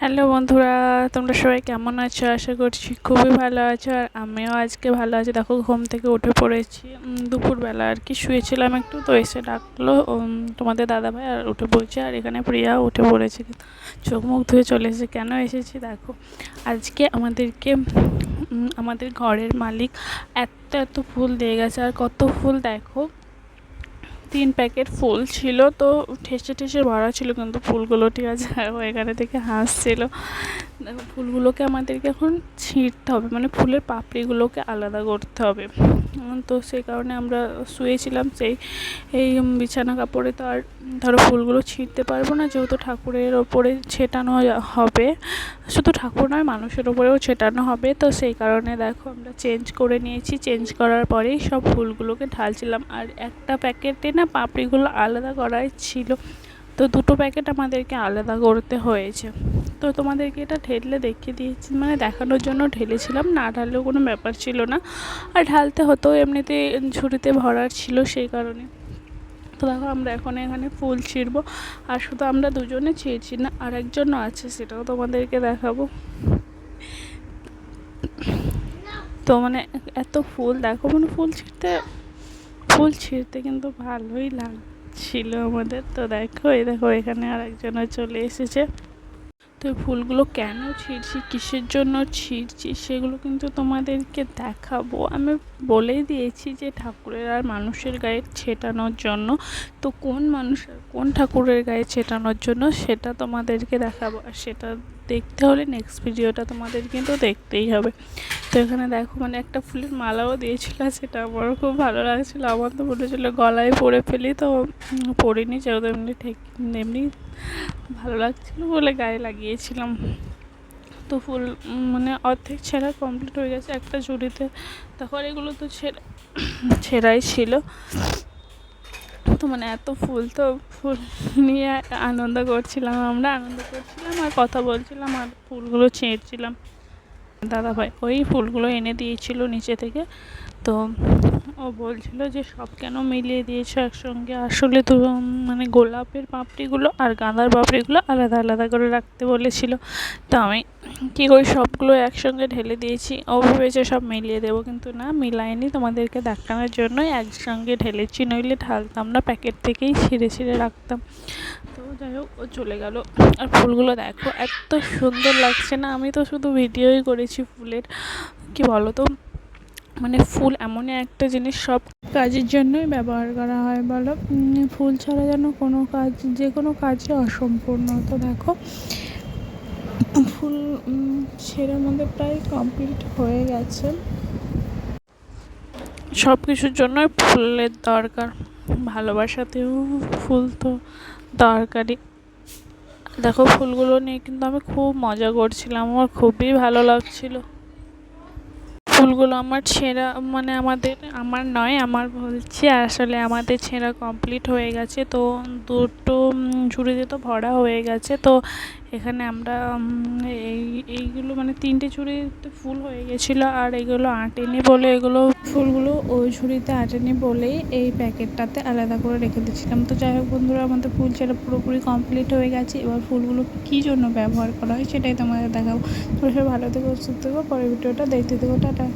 Hello বন্ধুরা, তোমরা সবাই কেমন আছো? আশা করছি খুবই ভালো আছো। আর আমিও আজকে ভালো আছি। দেখো ঘুম থেকে উঠে পড়েছি দুপুরবেলা আর কি, শুয়েছিলাম একটু, তো এসে ডাকলো তোমাদের দাদাভাই আর উঠে পড়েছে। আর এখানে প্রিয়া উঠে পড়েছে, চোখ মুখ ধুয়ে চলে এসেছে। কেন এসেছি দেখো, আজকে আমাদেরকে আমাদের ঘরের মালিক এত এত ফুল দিয়ে গেছে। আর কত ফুল দেখো, 3 প্যাকেট ফুল ছিল, তো ঠেসে ঠেসে ভরা ছিল, কিন্তু ফুলগুলো ঠিক আছে। ও এখানে থেকে হাসছিল। দেখো ফুলগুলোকে আমাদেরকে এখন ছিঁড়তে হবে, মানে ফুলের পাপড়িগুলোকে আলাদা করতে হবে। তো সেই কারণে আমরা শুয়েছিলাম এই বিছানা কাপড়ে। তো আর ধরো ফুলগুলো ছিঁড়তে পারবো না, যেহেতু ঠাকুরের ওপরে ছেটানো হবে। শুধু ঠাকুর নয়, মানুষের ওপরেও ছেটানো হবে। তো সেই কারণে দেখো আমরা চেঞ্জ করে নিয়েছি। চেঞ্জ করার পরেই সব ফুলগুলোকে ঢালছিলাম। আর একটা প্যাকেটে না পাপড়িগুলো আলাদা করাই ছিল, তো 2টো প্যাকেট আমাদেরকে আলাদা করতে হয়েছে। তো তোমাদেরকে এটা ঢেলে দেখিয়ে দিয়েছি, মানে দেখানোর জন্য ঢেলেছিলাম, না ঢাললেও কোনো ব্যাপার ছিল না। আর ঢালতে হতো, এমনিতে ঝুড়িতে ভরার ছিল সেই কারণে। তো দেখো আমরা এখন এখানে ফুল ছিঁড়বো। আর শুধু আমরা দুজনে ছিঁড়ছি না, আর একজনও আছে, সেটাও তোমাদেরকে দেখাবো। তো মানে এত ফুল দেখো, মানে ফুল ছিঁড়তে কিন্তু ভালোই লাগছিল আমাদের। তো দেখো দেখো এখানে আর একজনও চলে এসেছে। তো ফুলগুলো কেন ছিঁড়ছি, কিসের জন্য ছিঁড়ছি, সেগুলো কিন্তু তোমাদেরকে দেখাবো। আমি বলেই দিয়েছি যে ঠাকুরের আর মানুষের গায়ে ছেটানোর জন্য। তো কোন ঠাকুরের গায়ে ছেটানোর জন্য সেটা তোমাদেরকে দেখাবো। আর সেটা দেখতে হলে নেক্সট ভিডিওটা তোমাদের কিন্তু দেখতেই হবে। তো এখানে দেখো, মানে একটা ফুলের মালাও দিয়েছিল, সেটা আমারও খুব ভালো লাগছিলো। আমার তো মনে হচ্ছিলো গলায় পরে ফেলি, তো পরিনি, যেহেতু এমনি ভালো লাগছিলো বলে গায়ে লাগিয়েছিলাম। তো ফুল মানে অর্ধেক ছেঁড়া কমপ্লিট হয়ে গেছে একটা ঝুড়িতে। তখন এগুলো তো ছেঁড়াই ছিল। তো মানে এত ফুল, তো ফুল নিয়ে আনন্দ করছিলাম আর কথা বলছিলাম আর ফুলগুলো ছিঁড়ছিলাম। দাদাভাই ওই ফুলগুলো এনে দিয়েছিল নিচে থেকে। তো ও বলছিল যে সব কেন মিলিয়ে দিয়েছো একসঙ্গে, আসলে তো মানে গোলাপের পাপড়িগুলো আর গাঁদার পাপড়িগুলো আলাদা আলাদা করে রাখতে বলেছিল। তো আমি কী করে সবগুলো একসঙ্গে ঢেলে দিয়েছি। ও ভেবেছে সব মিলিয়ে দেবো, কিন্তু না, মিলাইনি, তোমাদেরকে দেখানোর জন্যই একসঙ্গে ঢেলেছি, নইলে ঢালতাম না, প্যাকেট থেকেই ছিঁড়ে ছিঁড়ে রাখতাম। তো যাই হোক, ও চলে গেল। আর ফুলগুলো দেখো এত সুন্দর লাগছে না। আমি তো শুধু ভিডিওই করেছি ফুলের, কি বলো তো, মানে ফুল এমনই একটা জিনিস, সব কাজের জন্যই ব্যবহার করা হয় বলো। ফুল ছাড়া যেন কোনো কাজ, যে কোনো কাজই অসম্পূর্ণ। তো দেখো ফুল ছেড়ে আমাদের প্রায় কমপ্লিট হয়ে গেছে। সব কিছুর জন্যই ফুলের দরকার, ভালোবাসাতেও ফুল তো দরকারি। দেখো ফুলগুলো নিয়ে কিন্তু আমি খুব মজা করছিলাম, আমার খুবই ভালো লাগছিল। ফুলগুলো আমার ছেঁড়া, মানে আমার নয়, আমার বলছি, আসলে আমাদের ছেঁড়া কমপ্লিট হয়ে গেছে। তো 2টো ঝুড়িতে তো ভরা হয়ে গেছে। তো এখানে আমরা এইগুলো মানে 3টে ঝুড়িতে ফুল হয়ে গেছিলো, আর এগুলো আঁটেনি বলে, ফুলগুলো ওই ঝুড়িতে আঁটেনি বলেই এই প্যাকেটটাতে আলাদা করে রেখে দিয়েছিলাম। তো যাই হোক বন্ধুরা, আমাদের ফুল ছেঁড়া পুরোপুরি কমপ্লিট হয়ে গেছে। এবার ফুলগুলো কী জন্য ব্যবহার করা হয় সেটাই তোমাদের দেখাবো। তোমরা সবাই ভালো থেকো, সুস্থ থেকো, পরের ভিডিওটা দেখতে থেকো। টাটা।